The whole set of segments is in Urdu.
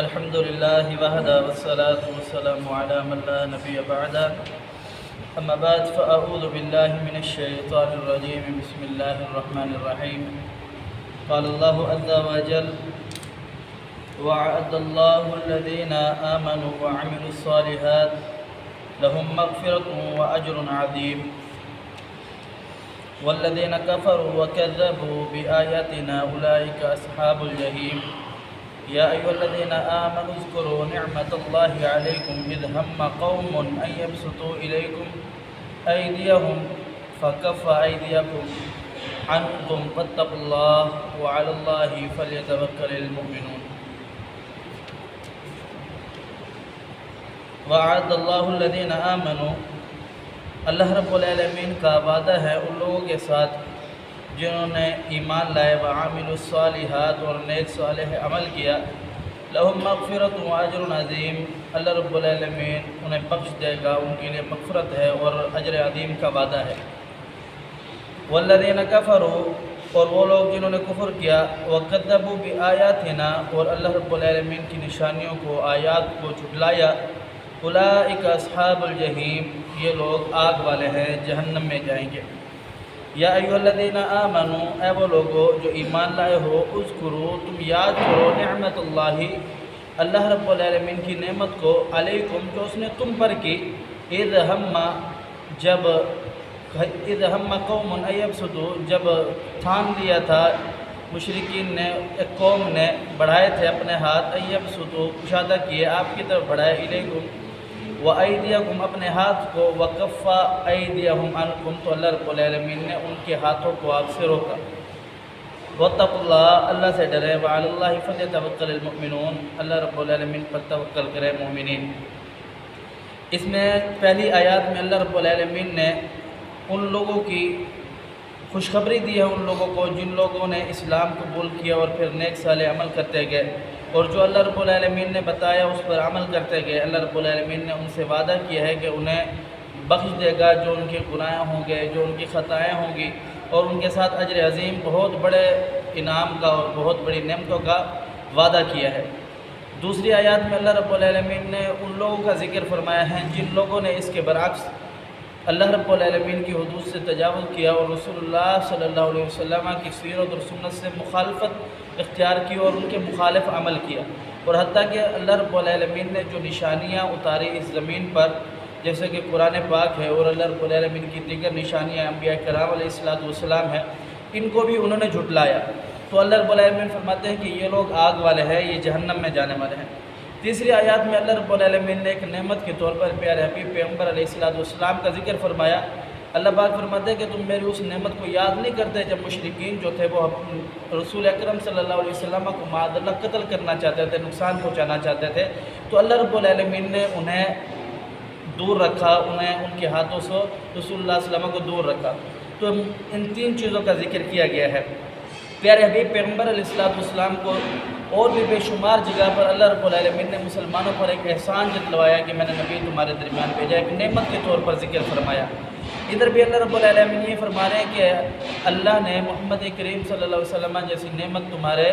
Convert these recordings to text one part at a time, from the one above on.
الحمد لله وحده والصلاة والسلام على من لا نبي بعده. أما بعد فأعوذ بالله من الشيطان الرجيم. بسم الله الرحمن الرحيم. قال الله عز وجل: وعد الله الذين آمنوا وعملوا الصالحات لهم مغفرة وأجر عظيم والذين كفروا وكذبوا بآياتنا أولئك أصحاب الجحيم. يا أيها الذين آمنوا اذكروا نعمة الله عليكم إذ هم قوم أن يبسطوا إليكم أيديهم فكف أيديكم عنكم فاتقوا الله وعلى الله فليتوكل المؤمنون. وعد اللہ الذین آمنوا، اللہ رب العالمین کا وعدہ ہے ان لوگوں کے ساتھ جنہوں نے ایمان لائے، وعاملوا الصالحات اور نیک صالح عمل کیا، لہم مغفرۃ واجر عظیم، اللہ رب العالمین انہیں بخش دے گا، ان کے لیے مغفرت ہے اور اجر عظیم کا وعدہ ہے۔ والذین کفروا، اور وہ لوگ جنہوں نے کفر کیا، وکذبوا بآیاتنا، اور اللہ رب العالمین کی نشانیوں کو، آیات کو جھٹلایا، اولئک اصحاب الجحیم، یہ لوگ آگ والے ہیں، جہنم میں جائیں گے۔ یا ایھا الذین آمنوا، اے وہ لوگو جو ایمان لائے ہو، اذکروا، تم یاد کرو، نعمت اللہ، اللہ رب العالمین کی نعمت کو، علیکم، جو اس نے تم پر کی، اذ ہم قوم ان یبسطوا، جب تھام لیا تھا مشرکین نے، ایک قوم نے بڑھائے تھے اپنے ہاتھ، ان یبسطوا، کشادہ کیے آپ کی طرف بڑھائے، الیکم وَأَيْدِيَكُمْ، اپنے ہاتھ کو، وَكَفَّ أَيْدِيَهُمْ عَنْكُمْ، تو اللہ رب العالمین نے ان کے ہاتھوں کو آپ سے روکا۔ وَاتَّقُوا اللَّهَ، اللہ سے ڈرے، وَعَلَى اللَّهِ فَلْيَتَوَكَّلِ الْمُؤْمِنُونَ، اللہ رب العالمین پر توکل کرے مومنین۔ اس میں پہلی آیات میں اللہ رب العالمین نے ان لوگوں کی خوشخبری دی ہے، ان لوگوں کو جن لوگوں نے اسلام قبول کیا اور پھر نیک صالح عمل کرتے گئے، اور جو اللہ رب العالمین نے بتایا اس پر عمل کرتے گئے، اللہ رب العالمین نے ان سے وعدہ کیا ہے کہ انہیں بخش دے گا جو ان کے گناہ ہوں گے، جو ان کی خطائیں ہوں گی، اور ان کے ساتھ اجر عظیم، بہت بڑے انعام کا اور بہت بڑی نعمتوں کا وعدہ کیا ہے۔ دوسری آیات میں اللہ رب العالمین نے ان لوگوں کا ذکر فرمایا ہے جن لوگوں نے اس کے برعکس اللہ رب العالمین کی حدود سے تجاوز کیا اور رسول اللہ صلی اللہ علیہ وسلم کی سیرت اور سنت سے مخالفت اختیار کی اور ان کے مخالف عمل کیا، اور حتیٰ کہ اللہ رب العالمین نے جو نشانیاں اتاری اس زمین پر، جیسے کہ قرآن پاک ہے اور اللہ رب العالمین کی دیگر نشانیاں انبیاء کرام علیہ السلام ہیں، ان کو بھی انہوں نے جھٹلایا۔ تو اللہ رب العالمین فرماتے ہیں کہ یہ لوگ آگ والے ہیں، یہ جہنم میں جانے والے ہیں۔ تیسری آیات میں اللہ رب العالمین نے ایک نعمت کے طور پر پیارے حبیب پیغمبر علیہ السلام کا ذکر فرمایا۔ اللہ پاک فرماتے ہیں کہ تم میری اس نعمت کو یاد نہیں کرتے جب مشرکین جو تھے وہ رسول اکرم صلی اللہ علیہ وسلم کو معاذ اللہ قتل کرنا چاہتے تھے، نقصان پہنچانا چاہتے تھے، تو اللہ رب العالمین نے انہیں دور رکھا، انہیں ان کے ہاتھوں سے رسول اللہ صلی اللہ علیہ وسلم کو دور رکھا۔ تو ان تین چیزوں کا ذکر کیا گیا ہے۔ پیارے حبیب پیغمبر علیہ السلام کو اور بھی بے شمار جگہ پر اللہ رب العالمین نے مسلمانوں پر ایک احسان جتلوایا کہ میں نے نبی تمہارے درمیان بھیجا، ایک نعمت کے طور پر ذکر فرمایا۔ ادھر بھی اللہ رب العالمین یہ فرما رہے ہیں کہ اللہ نے محمد کریم صلی اللہ علیہ وسلم جیسی نعمت تمہارے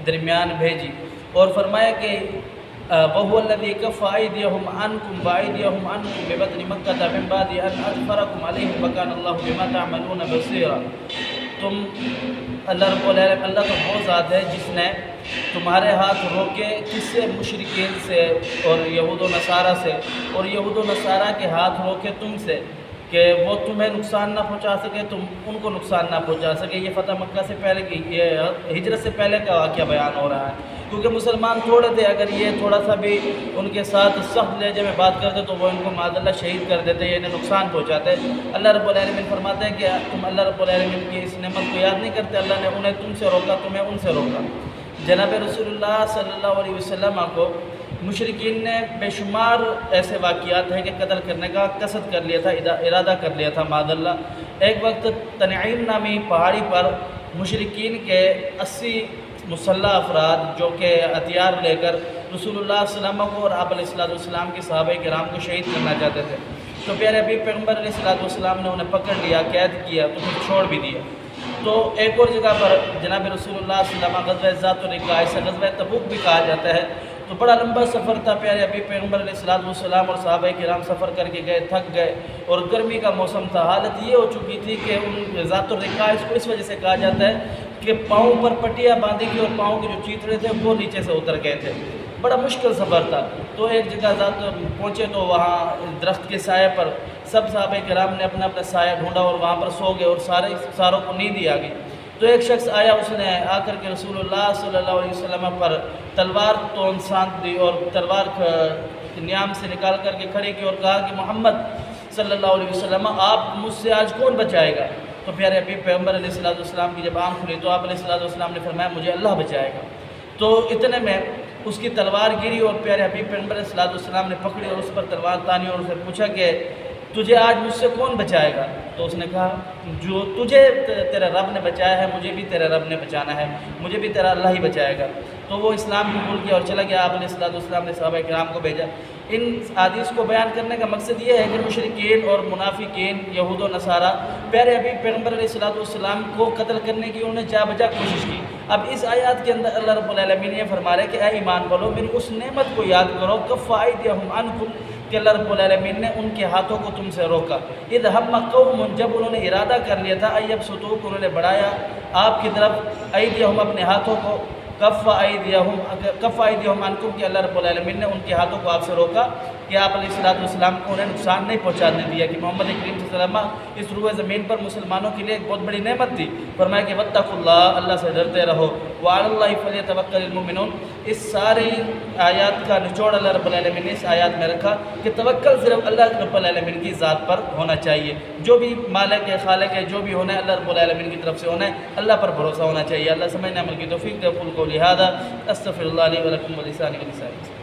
درمیان بھیجی، اور فرمایا کہ وَهُوَ الَّذِي كَفَّ أَيْدِيَهُمْ عَنْكُمْ وَأَيْدِيَهُمْ عَنْكُمْ بِبَطْنِ مَكَّةَ مِنْ بَعْدِ أَنْ أَظْفَرَكُمْ عَلَيْهِمْ وَكَانَ اللَّهُ بِمَا تَعْمَلُونَ بَصِيرًا۔ تم اللہ رب العالمین، اللہ تو وہ ذات ہے جس نے تمہارے ہاتھ روکے، کس سے؟ مشرکین سے اور یہود و نصارہ سے، اور یہود و نصارہ کے ہاتھ روکے تم سے کہ وہ تمہیں نقصان نہ پہنچا سکے، تم ان کو نقصان نہ پہنچا سکے۔ یہ فتح مکہ سے پہلے کی، یہ ہجرت سے پہلے کا واقعہ بیان ہو رہا ہے، کیونکہ مسلمان تھوڑے تھے، اگر یہ تھوڑا سا بھی ان کے ساتھ سخت لہجے میں بات کرتے تو وہ ان کو معاذ اللہ شہید کر دیتے، یہ انہیں نقصان پہنچاتے۔ اللہ رب العالمین فرماتے ہیں کہ تم اللہ رب العالمین کی اس نعمت کو یاد نہیں کرتے، اللہ نے انہیں تم سے روکا، تمہیں ان سے روکا۔ جناب رسول اللہ صلی اللہ علیہ وسلم کو مشرکین نے بے شمار ایسے واقعات ہیں کہ قتل کرنے کا قصد کر لیا تھا، ارادہ کر لیا تھا معاذ اللہ۔ ایک وقت تنعیم نامی پہاڑی پر مشرکین کے 80 مسلح افراد جو کہ ہتھیار لے کر رسول اللہ صلی اللہ علیہ وسلم کو اور آپ علیہ السلام کے صحابہ کرام کو شہید کرنا چاہتے تھے، تو پیارے حبیب پیغمبر علیہ السلام نے انہیں پکڑ لیا، قید کیا، تو پھر چھوڑ بھی دیا۔ تو ایک اور جگہ پر جناب رسول اللہ صلی اللہ علیہ وسلم غزوہ ذات الرقاع، اسے غزوہ تبوک بھی کہا جاتا ہے، تو بڑا لمبا سفر تھا، پیارے حبیب پیغمبر علیہ الصلوۃ والسلام اور صحابہ کرام سفر کر کے گئے، تھک گئے، اور گرمی کا موسم تھا۔ حالت یہ ہو چکی تھی کہ ان ذات الرقاع کو اس وجہ سے کہا جاتا ہے کہ پاؤں پر پٹیاں باندھی گئی اور پاؤں کے جو چیتڑے تھے وہ نیچے سے اتر گئے تھے۔ بڑا مشکل سفر تھا۔ تو ایک جگہ ذات پہنچے تو وہاں درخت کے سائے پر سب صحابہ کرام نے اپنا اپنا سایہ ڈھونڈا اور وہاں پر سو گئے، اور ساروں کو نیند ہی آ گئی۔ تو ایک شخص آیا، اس نے آ کر کے رسول اللہ صلی اللہ علیہ وسلم پر تلوار تو سانت دی، اور تلوار نیام سے نکال کر کے کھڑی کی اور کہا کہ محمد صلی اللہ علیہ وسلم آپ مجھ سے آج کون بچائے گا؟ تو پیارے حبیب پیغمبر علیہ الصلوۃ والسلام کی جب آنکھ کھلی تو آپ علیہ الصلوۃ والسلام نے فرمایا مجھے اللہ بچائے گا۔ تو اتنے میں اس کی تلوار گری اور پیارے حبیب پیغمبر علیہ الصلوۃ والسلام نے پکڑی اور اس پر تلوار تانی اور اسے پوچھا کہ تجھے آج مجھ سے کون بچائے گا؟ تو اس نے کہا جو تجھے تیرے رب نے بچایا ہے مجھے بھی تیرے رب نے بچانا ہے، مجھے بھی تیرا اللہ ہی بچائے گا۔ تو وہ اسلام قبول کیا اور چلا گیا۔ آپ علیہ الصلوۃ والسلام نے صحابہ کرام کو بھیجا۔ ان حدیث کو بیان کرنے کا مقصد یہ ہے کہ مشرکین اور منافقین یہود و نصارہ پیارے حبیب پیغمبر علیہ الصلوۃ والسلام کو قتل کرنے کی انہوں نے جا بجا کوشش کی۔ اب اس آیات کے اندر اللہ رب العالمین یہ فرما رہے کہ اے ایمان والو میری اس نعمت کو یاد کرو کف ایدیہم عنکم، کہ اللہ رب العالمین نے ان کے ہاتھوں کو تم سے روکا۔ اذ ہم قوم، جب انہوں نے ارادہ کر لیا تھا ایبسطوک، انہوں نے بڑھایا آپ کی طرف ایدیہم اپنے ہاتھوں کو، کف ایدیہم عنکم، کہ اللہ رب العالمین نے ان کے ہاتھوں کو آپ سے روکا کہ آپ علیہ الصلوۃ والسلام کو انہیں نقصان نہیں پہنچانے دیا، کہ محمد کریم صلی اللہ علیہ وسلم اس روئے زمین پر مسلمانوں کے لیے ایک بہت بڑی نعمت تھی۔ فرمایا کہ واتقوا اللہ، اللہ سے ڈرتے رہو، وعلی اللہ فلیتوکل المؤمنون۔ اس ساری آیات کا نچوڑ اللہ رب العالمین نے اس آیات میں رکھا کہ توکل صرف اللہ رب العالمین کی ذات پر ہونا چاہیے، جو بھی مالک ہے خالق ہے جو بھی ہونا ہے اللہ رب العالمین کی طرف سے ہونا ہے، اللہ پر بھروسہ ہونا چاہیے۔ اللہ سمجھنے عمل کی توفیق دے۔ اقول قولی ھذا استغفر اللہ لی ولکم ولسائر المسلمین۔